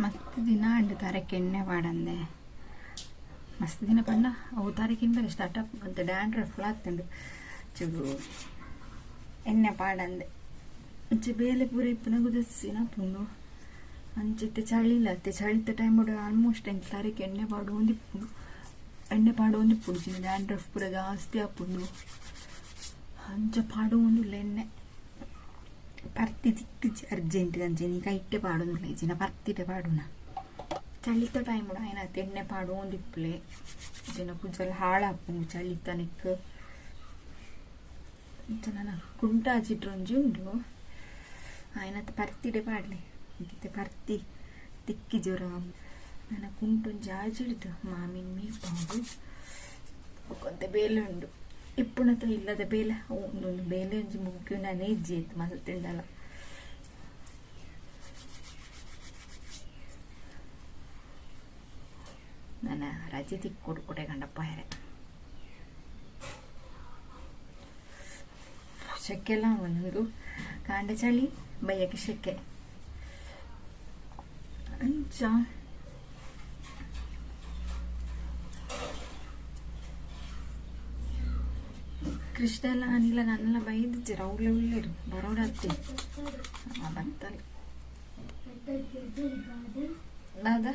ಮಸ್ತ್ ದಿನ ಅಂಡ್ ತಾರಕ್ಕೆ ಎಣ್ಣೆ ಪಾಡಂದೆ ಮಸ್ತ್ ದಿನ ಪಂಡ ಅವು ತಾರಕ್ಕಿಂತ ಸ್ಟಾರ್ಟಪ್ ಅಂತ ಡ್ಯಾಂಡ್ರಫ್ ಆಗ್ತಂಡು ಚೂರು ಎಣ್ಣೆ ಪಾಡಂದೆ ಅಂಚೆ ಬೇಲೆ ಪೂರ ಇಪ್ಪನ ಕುದಿಸಿನ ಪುಂಡು ಅಂಚಿತ್ತೆ ಚಳಿಲತ್ತೆ ಚಳಿತ ಟೈಮ್ ಆಲ್ಮೋಸ್ಟ್ ಎಂಟು ತಾರೀಕು ಎಣ್ಣೆ ಪಾಡು ಒಂದಿಪ್ಪುಂಡು ಎಣ್ಣೆ ಪಾಡು ಒಂದಿಪ್ಪುಡು ಚಿನ್ನ ಡ್ಯಾಂಡ್ರಫ್ ಪೂರ ಜಾಸ್ತಿ ಆಪುಂಡು ಅಂಚ ಪಾಡು ಒಂದುಲ್ಲ ಎಣ್ಣೆ ಪರ್ತಿ ತಿಕ್ಕಿಚ್ಚಿ ಅರ್ಜೆಂಟ್ ಅಂಚೆ ನೀ ಕೈಟ್ಟೆ ಪಾಡೊಂದುಲ್ಲ ಇಚ್ಚಿನ ಪರ್ತಿಟೆ ಪಾಡುನ ಚಳಿತ ಟೈಮ್ ಏನಾಯ್ತು ಎಣ್ಣೆ ಪಾಡು ಒಂದಿಪ್ಪಲೆ ಜನ ಕುಂಚಲ್ಲ ಹಾಳಾಪುಂಡು ಚಳಿತ ನೆಕ್ ನನ್ನ ಕುಂಟಾಚಿಟ್ರೊಂಜಿ ಉಂಡು ಆಯ್ನತ್ತು ಪರ್ತಿಡೆ ಪಾಡ್ಲಿ ಮತ್ತೆ ಪರ್ತಿ ತಿಕ್ಕಿ ಜ್ವರ ನನ್ನ ಕುಂಟೊಂಜಿ ಆಚಿಡ್ದು ಮಾಮಿನ ಮೀಪಾಡು ಕೊಂತ ಬೇಲೆ ಉಂಡು ಇಪ್ಪುಣತ ಇಲ್ಲದ ಬೇಲೆ ಒಂದೊಂದು ಬೇಲೆ ಒಂಜಿ ಮುಗ್ಗಿ ನಾನೇ ಇಜ್ಜಿ ಆಯ್ತು ಮಸಲು ತಿಂಡಲ್ಲ ನನ್ನ ರಜೆ ತಿಕ್ಕೊಡು ಕೊಡೆ ಕಂಡಪ್ಪ ಹೇರೆ ಶೆಕ್ಕೆಲ್ಲ ಒಂದು ಕಾಂಡ ಚಳಿ ಬಯ್ಯಕ್ಕೆ ಶೆಕ್ಕೆ ಅಂಚ ಕೃಷ್ಣ ಎಲ್ಲ ಅನಿಲ ನನ್ನೆಲ್ಲ ಬೈದಿಚ್ಚಿ ರೌಲೆ ಉಳ್ಳೇರು ಬರೋಡತ್ತಿ ಬತ್ತಲ್ಲ ಅದ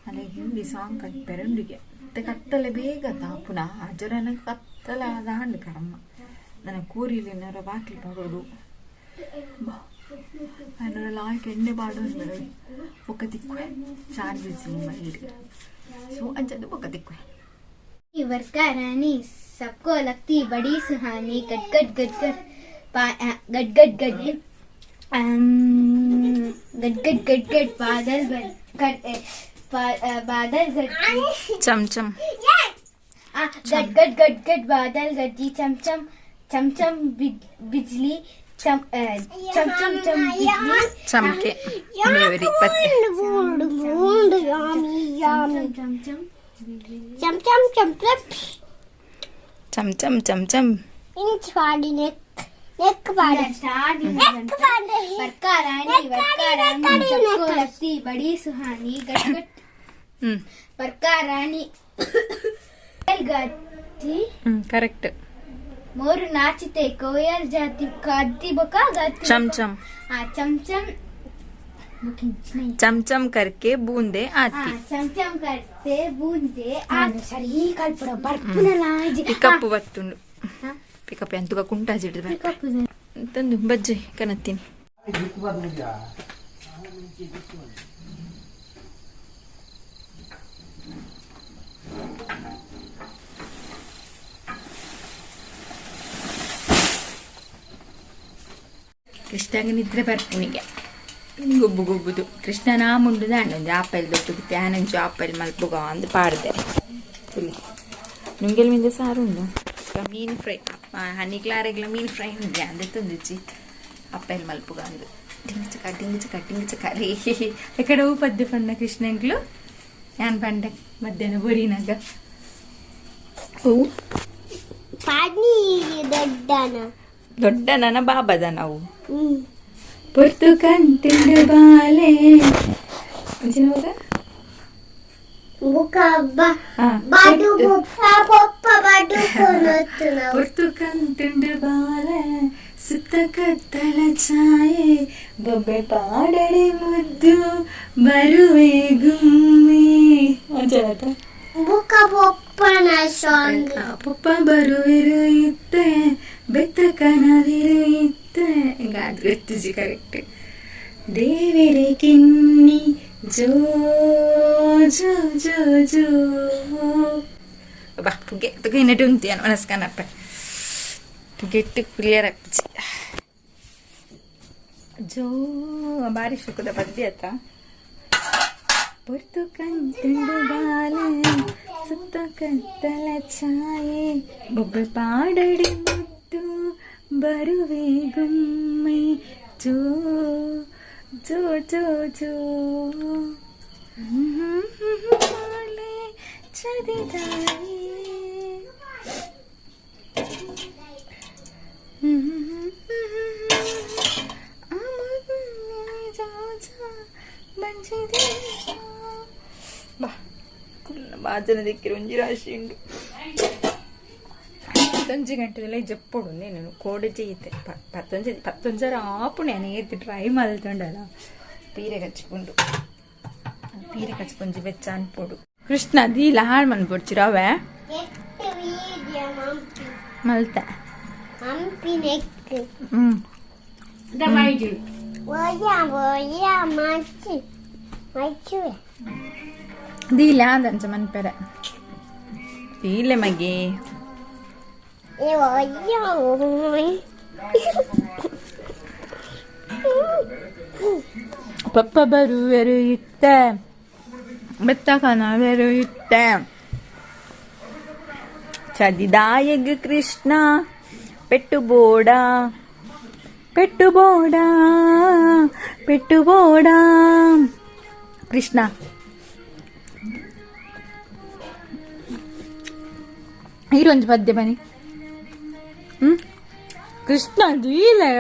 ಅದೇ ಹಿಂದಿ ಸಾಂಗ್ ಕಟ್ಪೆರಂಡಿಗೆ ಮತ್ತೆ ಕತ್ತಲೆ ಬೇಗ ತಾಪುನ ಅಜರನ ಕತ್ತಲೆ ಆದ ಹಣ್ಣು ಕರಮ್ಮ ನನ್ನ ಕೂರಿಲಿನವರ ಬಾಕಿ ಪಡೋದು ಅನ್ನೋರೆಲ್ಲ ಆಯ್ಕೆ ಎಣ್ಣೆ ಪಾಡೋದು ಬೊಕ್ಕ ತಿಕ್ಕುವೆ ಚಾರ್ಜ್ ಮೈಡ್ ಸೊ ಅಂಚದು ಬೊಕ್ಕ ತಿಕ್ಕುವೆ वर्षा रानी सबको लगती बड़ी सुहानी गट गट गट गट गट गट गट गट गट गट गट बादल बादल गट चमचम गट गट गट गट बादल गटी चमचम चमचम बिजली चमचम चम बिजली चमके चमचम Chum chum chum chum. Chum chum chum chum. Inch party neck party. Neck party. वर्षा रानी सबको लगती बड़ी सुहानी गट गट. वर्षा रानी गाती. Correct. मोर नाचते कोयल जाती गाती बका गाती. चमचम. हाँ चमचम. चमचम करके बूंदे आती चमचम करते बूंदे आती सरी कल्पड़ ಬರ್ಪುನಲ್ಲ ಪಿಕಪ್ ಬತ್ತುಂಡು ಪಿಕಪ್ ಎಂತುಗ ಕುಂಟಾಜಿಡ್ದು ಪಿಕಪ್ ತಂದು ಬಜ್ಜಿ ಕನತ್ತೀನಿ ಕೃಷ್ಣಗೆ ನಿದ್ರೆ ಬರ್ಪುನಿಗೆ ಗುಬ್ಬು ಗುಬ್ಬುದು ಕೃಷ್ಣನ ಮುಂಡುದ ಅಣ್ಣೊಂದು ಆಪಲ್ ದೊಡ್ಡದು ಪ್ಯಾನಂಚು ಆಪಲ್ ಮಲ್ಪುಗ ಅಂದು ಪಾಡ್ದೆ ಇಲ್ಲಿ ನಿಮ್ಗೆಲ್ಲ ಮಿಂದ ಸಾರು ಉಂಡು ಮೀನು ಫ್ರೈ ಹನಿ ಕ್ಲಾರೆಗ್ಲ ಮೀನು ಫ್ರೈ ಉಂಡೆ ಅಂದೆ ತಂದಿಚ್ಚಿ ಆಪಲ್ ಮಲ್ಪುಗ ಅಂದು ಡಿಂಗಿಚ ಕರಿ ಎಕಡೆ ಹೂ ಪದ್ಯ ಪಂಡ ಕೃಷ್ಣಂಗ್ಲು ಯಾನ್ ಪಂಡೆ ಮಧ್ಯಾಹ್ನ ಬರೀನಾಗ ಹೂ ದೊಡ್ಡನ ಬಾಬದ ನಾವು ಪುರ್ತುಕಂತಿಂಡು ಬಾಲೆ ಪುರ್ತುಕಂತಿಂಡು ಬಾಲೆ ಸುತ್ತ ಕತ್ತಲ ಛಾಯೆ ಬೊಬ್ಬೆ ಪಾಡಡೆ ಮುದ್ದು ಬರುವೆ ಗುಮ್ಮಿ ಪೊಪ್ಪ ಬರುವಿರು ಇತ್ತೆ ಬೆತ್ತ ಕನವಿರು ಇತ್ತೆ ಗೊತ್ತಿಜಿ ಕರೆಕ್ಟ್ ದೇವರೇ ಕಿನ್ನಿ ಜೋ ಜೋ ಜೋ ಜೋ ಬಾ ಪುಗೆ ತುಗೆ ಇನ್ನಿಟ್ಟು ಉಂತಿಯಾನು ಮನಸ್ಕನಪ್ಪ ಪುಗೆಟ್ಟು ಕ್ಲಿಯರ್ ಆಗ್ತಿಚ್ಚಿ ಜೋ ಬಾರಿ ಸುಖದ ಪದ್ಯ ಆಯ್ತಾ ಪುರ್ತು ಕಂಡು ಬಾಲೆ ಸುತ್ತ ಕತ್ತಲ ಛಾಯೆ ಬೊಬ್ಬೆ ಪಾಡಡೆ ಮುದ್ದು ಬರುವೆ ಗುಮ್ಮೆ ಜೋ ಜೋ ಜೋ ಜೋ ಬಾಲೆ ಚದಿದಾಯಿ రాజా మంచిది బా బాజన దగ్గర ఉంచి రాసిండు 11 ಗಂಟೆಲ್ಲ ಜಪ್ಪಡು నేను కోడి చేయితే 11 రాపు నేను ఏది try మల్తుండల పీరే కచ్చుకుండు పీరే కచ్చుకుంచి వెచ్చాన్ పొడు Krishna the లహార్ Mann పొడ్చిరావే మల్త Hampi neck ದಮೈಜು ಓಯಾ ಮಚ್ಚಿ ಮಚ್ಚುವೆ ದೀಲ ಅಂದಂಚ ಮನ್ಪೆರ ದೀಲೆ ಮಗೆ ಏ ಓಯಾ ಪಪ್ಪ ಬರುವೆರು ಇತ್ತ ಬೆತ್ತ ಕನವೆರು ಇತ್ತ చదిదాయగ్ కృష్ణ పెట్టుబోడా పెట్టుబోడా పెట్టుబోడా కృష్ణ ఈరోజు పద్య పని కృష్ణ దీలే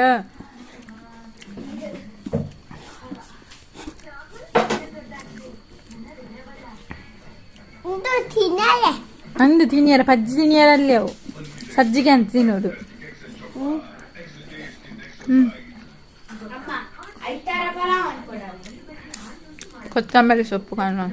ತಿನ್ನಲೆ ಅಂದು ತಿನ್ನಿಯಾರ ಪಜ್ಜಿ ತಿನ್ನಿಯಾರಲ್ಲೇ ಅವು ಸಜ್ಜಿಗೆ ಅಂತ ತಿನ್ನೋದು ಕೊತ್ತಂಬರಿ ಸೊಪ್ಪು ಕಾಣು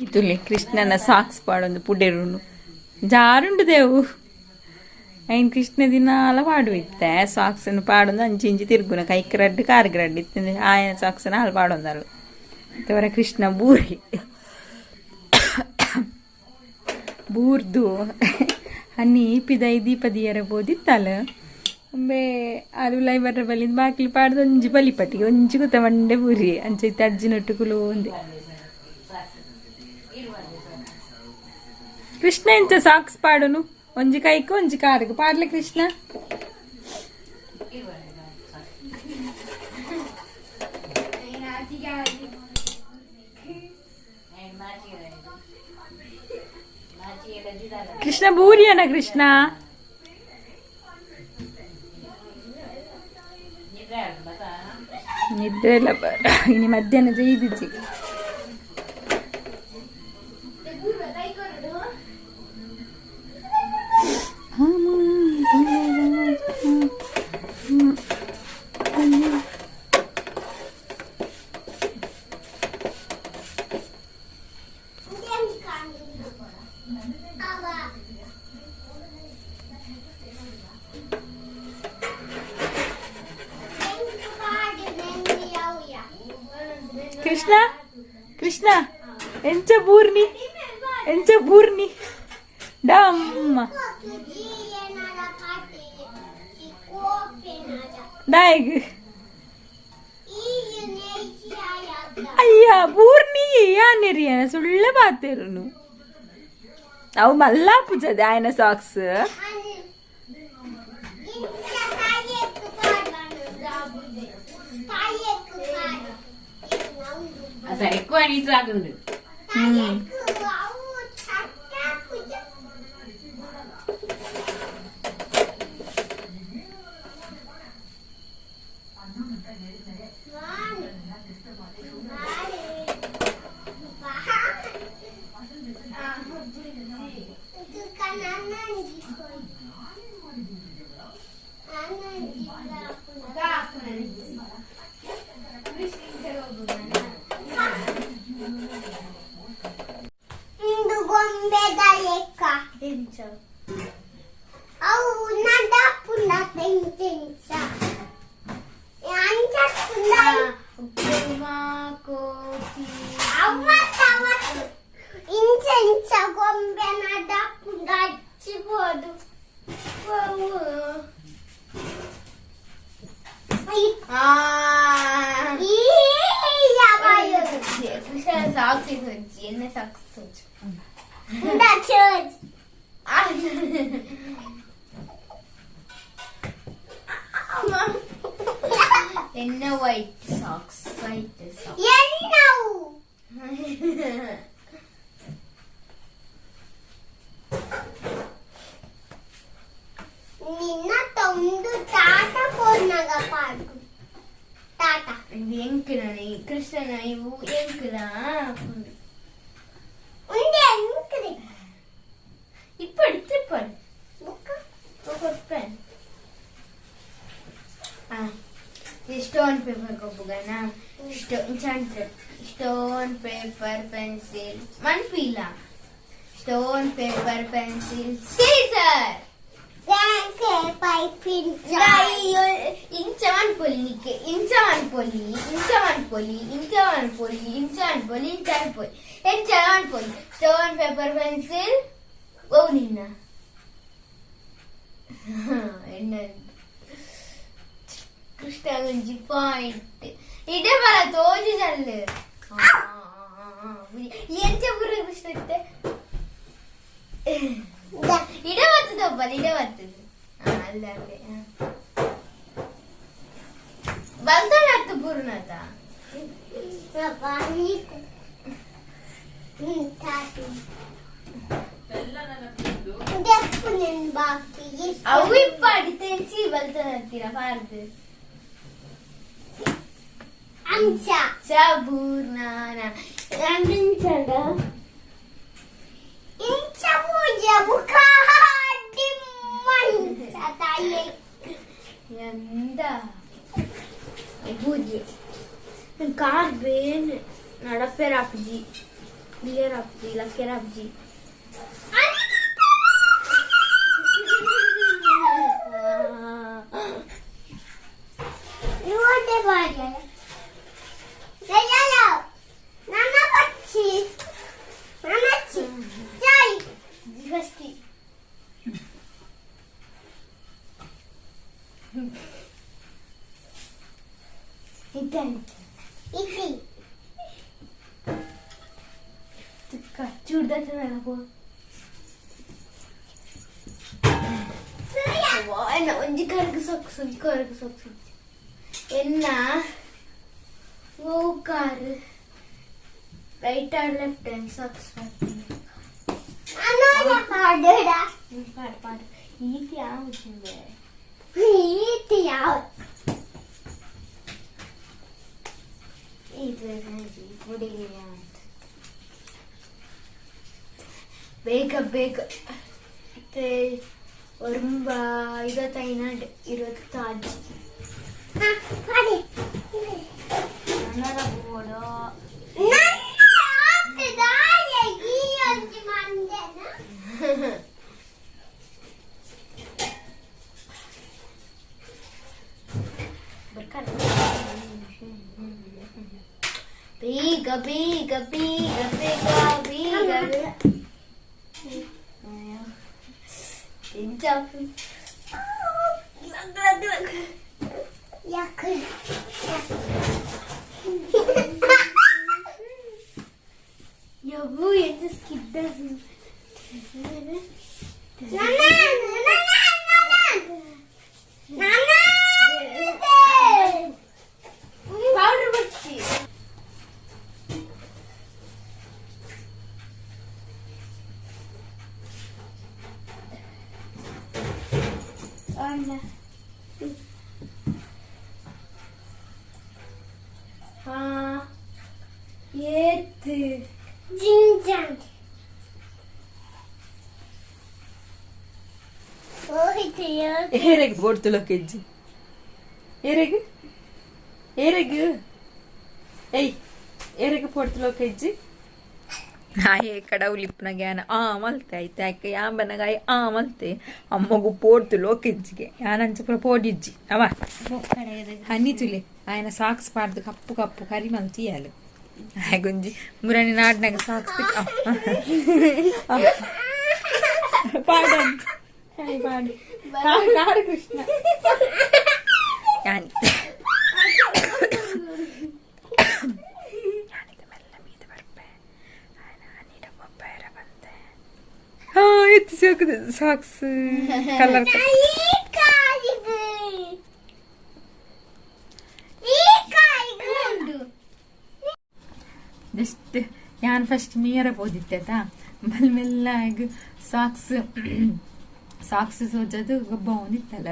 ಇತುಲಿ ಕೃಷ್ಣನ ಸಾಕ್ಸ್ ಪಾಡೊಂದು ಪುಡೆರುನು ಜಾರುಂಡು ದೇವು ఆయన కృష్ణ దినాల పాడు ఇస్తే సాక్స్ని పాడుంది అంచి తిరుగున కైకి రడ్డు కారికి రడ్డు ఇస్తుంది ఆయన సాక్స్ని వాళ్ళు పాడుందారు ఇంతవరకు కృష్ణ బూరి ಬೂರ್ದು ಅನ್ನಿ ಪಿದೈ ದೀಪದಿಯರ ಬೋದಿತ್ತಲ್ಲ ಒಮ್ಮೆ ಅರುಲೈ ಬರ್ರ ಬಲಿಂದ ಬಾಕ್ಲಿ ಪಾಡ್ದು ಒಂಜಿ ಬಲಿಪಟ್ಟಿಗೆ ಒಂಜಿ ಕೂತ ಮಂಡೆ ಬೂರಿ ಅಂಚೈತೆ ಅಜ್ಜಿನೊಟ್ಟುಗುಲು ಒಂದೆ ಕೃಷ್ಣ ಎಂತ ಸಾಕ್ಸ್ ಪಾಡುನು ಒಂಜಿ ಕೈಕು ಒಂಜಿ ಕಾರಿಗೆ ಪಾಡ್ಲೆ ಕೃಷ್ಣ ಕೃಷ್ಣ ಬೂರಿಯನ ಕೃಷ್ಣ ನಿದ್ರೆ ಇಲ್ಲ ಬರ ಇನಿ ಮಧ್ಯಾಹ್ನ ಜೈದಿಜ್ಜಿ ಕೃಷ್ಣ ಕೃಷ್ಣ ಎಂಚ ಬೂರ್ನಿ ಡಮ್ಮ ಡಾಯಗ್ ಅಯ್ಯ ಬೂರ್ನಿ ಯಾನೆರಿಯನ ಸುಳ್ಳೆ ಬಾತೇರುನು ಅವು ಮಲ್ಲಾ ಪೂಜದೆ ఆయన ಸಾಕ್ಸ್ ఎక్కువ నీటి రాకుండు white socks. Yellow. ఇప్పుడు स्टोन पेपर को बुगाना स्टोन पेपर पेंसिल मन पीला स्टोन पेपर पेंसिल सीजर इंचवन पोली इंचवन पोली इंचवन पोली इंचवन पोली इंचवन पोली इंचवन पोली इंचवन पोली स्टोन पेपर पेंसिल वो निन्ना कृष्णा गंजी पॉइंट इडे मला तोजी चालले यांच्या पुढे कृष्ण इडे वाचतो इडे वाचतो अल्ले अल्ले बंद लागतो पूर्ण आता अवी पडतेची बलत नसतीरा फारत आमच्या पूर्णाना इंचा पूजा बुखाडी मंचा ताये यंदा पूजे कार बेन नडपे रापजी बिले रापजी लके रापजी Lude vaya. Lala. Nana pachi. Nana chi. Jai. Divasti. Ikan. Iti. Tukka churda chana ko. Wah, onde carga socks. Enna वो कार राइट और लेफ्ट हैंड सॉक्स अनोला पाडड़ा पाड इति आउचिंबे इति आउट इति हैंजी पुडिंग आउट ಬೇಗ ते ಒರ್ಂಬ 55 26 ಪಾಡಿ ನನ್ನರ ಬೋರ್ಡ್ ನನ್ನ ದಾಯ ಈ ಅಂಜಿ ಮಂದೆನ ಬರ್ಕಲ್ಲ ಬೇಗ Injap. Lag. Yak. Ya bu itu skidda. Nana. Powder bacchi. हाँ ये जिंजन ಏರೆಗ್ ಬೋಡ್ತುಲ ಕೆಜ್ಜಿ ಏರೆಗ್ ಪೋಡ್ತುಲ ಕೆಜ್ಜಿ ನಾಯಿ ಕಡವುಲಿಪ್ಪನ ಜ್ಞಾನ ಮಲ್ತೆ ಆಯ್ತು ಯಾಕೆ ಯಾಂಬನಗಾಯಿ ಮಲ್ತೆ ಅಮ್ಮಗು ಪೋಡ್ತುಲು ಕೆಜ್ಜಿಗೆ ಯಾನಂಚಪುರ ಪೋಡಿಜ್ಜಿ ಅವ ಹನಿಚುಲಿ ఆయన సాక్స్ పాడదు కప్పు కరి మనం తీయాలి గుంజి మురని నాటినాక సాక్స్ పాడు కృష్ణ ఎత్తి సోకుదు సాక్స్ కలర్ ಜಸ್ಟ್ ഞാൻ ಫಸ್ಟ್ ಮೀರ ಓದಿತ್ತೇತಾ ಮೆಲ್ಲ ಸಾಕ್ಸ್ ಸೋಜದು ಗೊಬ್ಬ ಒಂದಿತ್ತಲ್ಲ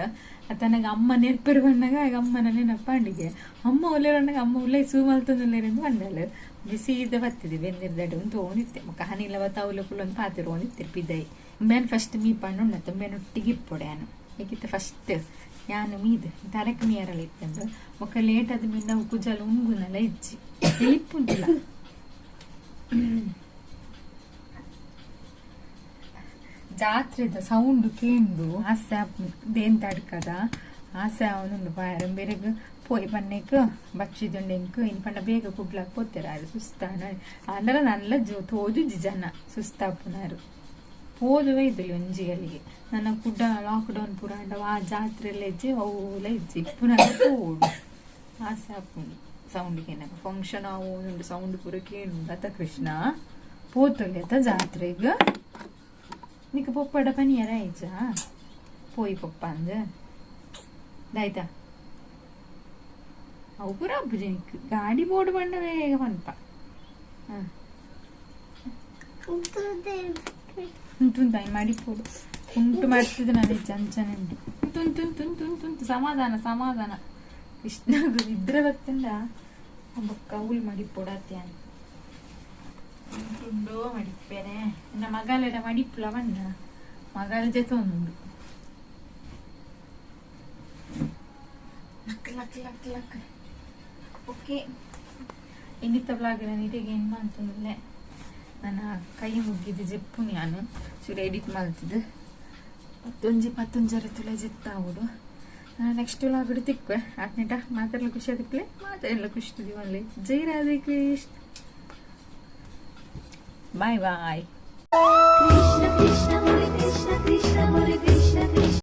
ತನಗೆ ಅಮ್ಮ ನೆನಪಿರು ಬಂದಾಗ ಅಮ್ಮನಲ್ಲಿ ನೆನಪಂಡಿಗೆ ಅಮ್ಮ ಒಳ್ಳೆರಣ್ಣಗೆ ಅಮ್ಮ ಉಳ್ಳೆ ಸೂ ಮಲ್ತೊಂದುಲ್ಲೇರೆಂದು ಬಂಡಲು ಬಿಸಿದ ಬತ್ತಿದೆ ಬೆಂದಿರ್ದಡು ಒಂದು ತೊಗೊಂಡಿತ್ತೆ ಕಹನಿಲ್ಲ ಅವಳು ಒಂದು ಪಾತ್ರೆ ತೊಗೊಂಡಿತ್ತೆ ಪಿದ್ದಾಯಿ ಬೇನ್ ಫಸ್ಟ್ ಮೀ ಪಣ್ಣು ಉಣ್ಣತ್ತೆ ಬೇನ್ ಒಟ್ಟಿಗೆ ಇಪ್ಪೊಡೆ ನಾನು ಹೇಗಿತ್ತು ಫಸ್ಟ್ ಯಾನು ಮೀದು ತರಕ ಮೀಯರಲ್ಲ ಇತ್ತಂದು ಒಕ್ಕ ಲೇಟ್ ಆದ ಮೀನು ನಾವು ಕುಜಾಲ ಉಂಗುನಲ್ಲ ಇಜ್ಜಿ ಇಪ್ಪುಂಟಿಲ್ಲ ಜಾತ್ರೆದ ಸೌಂಡ್ ಕೇಂದು ಆಸೆ ದೇನ್ ತಡ್ಕದ ಆಸೆ ಅವನುಂಡು ಬಾರ ಬೇರೆಗ್ ಪೋಯ್ ಪನ್ನೆಕ್ ಬಚ್ಚಿದುಂಡೆಂಕ್ ಇನ್ ಪಂಡ ಬೇಗ ಕುಡ್ಲಾಕ್ ಪೋತಾರ ಅದು ಸುಸ್ತಾನ ಅಂದ್ರೆ ನಲ್ಲ ತೋಜುಜಿ ಜನ ಸುಸ್ತಾಪುನಾರು ಹೋದುವೆ ಇದ್ದಲ್ಲಿ ಒಂಜಿಗಳಿಗೆ ನನ್ನ ಕುಡ್ಡ ಲಾಕ್ಡೌನ್ ಪುರಾಂಡ ಆ ಜಾತ್ರೆಲ್ಲ ಇಜ್ಜಿ ಅವಲ ಇಜ್ಜಿ ಪುನಃ ಪೋಡು ಆಸೆ ಹಾಕೊಂಡು ಸೌಂಡ್ಗೆ ನನಗೆ ಫಂಕ್ಷನ್ ಆಗೋದು ಸೌಂಡ್ ಪೂರ ಕೇಳು ಅತ ಕೃಷ್ಣ ಪೋತಲ್ಲಿ ಅತ ಜಾತ್ರೆಗೆ ನಿಕ್ಕ ಪೊಪ್ಪಡ ಪನಿಯರ ಐಜ ಪೋಯಿ ಪಪ್ಪ ಅಂದ ದಾಯ್ತಾ ಅವು ಪೂರ ಹಬ್ಬುಜಿ ನಿಕ್ ಗಾಡಿ ಬೋರ್ಡ್ ಬಂಡ ಬೇಗ ಪನ್ಪ ಉಂಟುಂತಾಯಿ ಮಾಡಿಪೋಡು ಉಂಟು ಮಾಡ್ತಿದ್ದು ನಾನು ಚಂಚನುಂಟು ತುಂತು ಸಮಾಧಾನ ಸಮಾಧಾನ ಕೃಷ್ಣ ಇದ್ರೆ ಬತ್ತಂಡ ಒಬ್ಬಕ್ಕ ಅವಳು ಮಾಡಿಪೋಡತ್ತೆ ಅಂತ ಉಂಟುಂಡೋ ಮಡಿಪ್ಪೇನೆ ನನ್ನ ಮಗಲೆಡ ಮಡಿಪ್ಪುಲ ಬಣ್ಣ ಮಗಳ ಜೊತೆ ಒಂದು luck luck luck luck okay ಇನ್ನಿತ್ತ ಬ್ಲಾಗ್ ನೀಟಿಗೆ ಏನು ಮಾಡ್ತಂದ್ರೆ ನನ್ನ ಕೈ ಮುಗಿದು ಜೆಪ್ಪು ನಾನು ಚೂರು ಎಡಿಟ್ ಮಾಡ್ತಿದ್ದೆ ಪತ್ತೊಂಜರ ತುಳ ಜಿತ್ತಾವುಡು ನೆಕ್ಸ್ಟ್ ವ್ಲಾಗ್ ತಿಕ್ವೆ ಆತ್ನೇಟ ಮಾತಾಡಲು ಖುಷಿ ಅದಕ್ಕೆ ಮಾತಾಡಲ್ಲ ಖುಷಿ ದಿವಲ್ಲಿ ಜೈ ರಾಧೆ ಕೃಷ್ಣ ಬಾಯ್ ಬಾಯ್